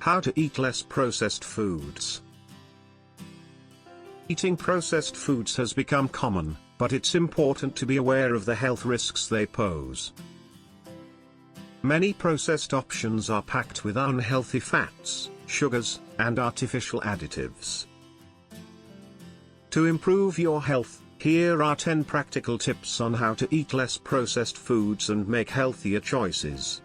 How to eat less processed foods. Eating processed foods has become common, but it's important to be aware of the health risks they pose. Many processed options are packed with unhealthy fats, sugars, and artificial additives. To improve your health, here are 10 practical tips on how to eat less processed foods and make healthier choices.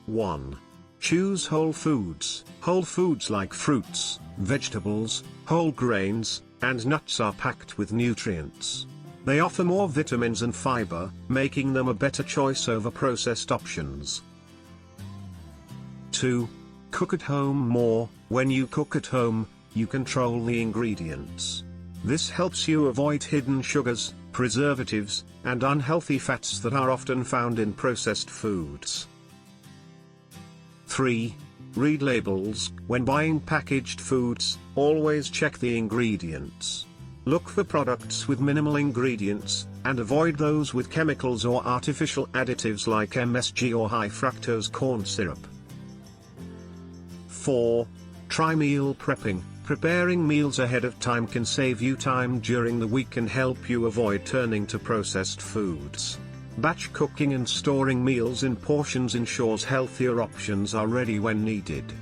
1. Choose whole foods. Whole foods like fruits, vegetables, whole grains, and nuts are packed with nutrients. They offer more vitamins and fiber, making them a better choice over processed options. 2. Cook at home more. When you cook at home, you control the ingredients. This helps you avoid hidden sugars, preservatives, and unhealthy fats that are often found in processed foods. 3. Read labels. When buying packaged foods, always check the ingredients. Look for products with minimal ingredients, and avoid those with chemicals or artificial additives like MSG or high fructose corn syrup. 4. Try meal prepping. Preparing meals ahead of time can save you time during the week and help you avoid turning to processed foods. Batch cooking and storing meals in portions ensures healthier options are ready when needed.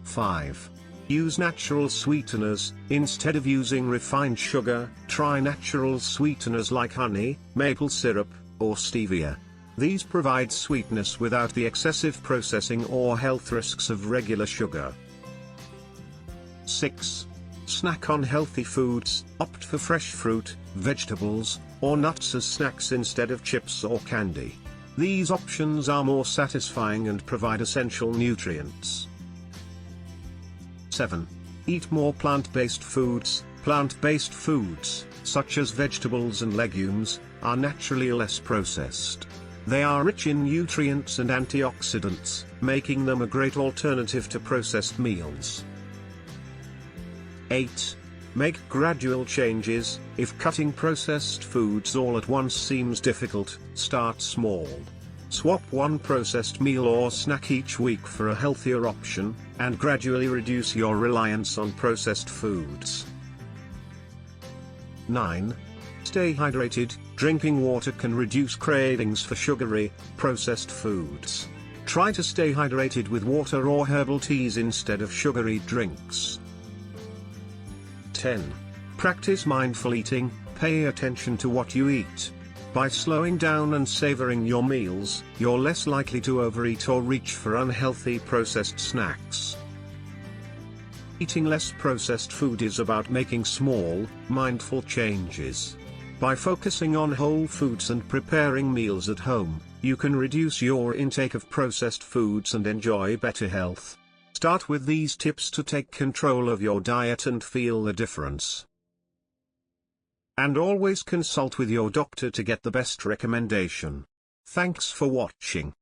5. Use natural sweeteners. Instead of using refined sugar, try natural sweeteners like honey, maple syrup, or stevia. These provide sweetness without the excessive processing or health risks of regular sugar. 6. Snack on healthy foods. Opt for fresh fruit, vegetables, or nuts as snacks instead of chips or candy. These options are more satisfying and provide essential nutrients. 7. Eat more plant-based foods. Plant-based foods, such as vegetables and legumes, are naturally less processed. They are rich in nutrients and antioxidants, making them a great alternative to processed meals. 8. Make gradual changes. If cutting processed foods all at once seems difficult, start small. Swap one processed meal or snack each week for a healthier option, and gradually reduce your reliance on processed foods. 9. Stay hydrated. Drinking water can reduce cravings for sugary, processed foods. Try to stay hydrated with water or herbal teas instead of sugary drinks. 10. Practice mindful eating. Pay attention to what you eat. By slowing down and savoring your meals, you're less likely to overeat or reach for unhealthy processed snacks. Eating less processed food is about making small, mindful changes. By focusing on whole foods and preparing meals at home, you can reduce your intake of processed foods and enjoy better health. Start with these tips to take control of your diet and feel the difference. And always consult with your doctor to get the best recommendation. Thanks for watching.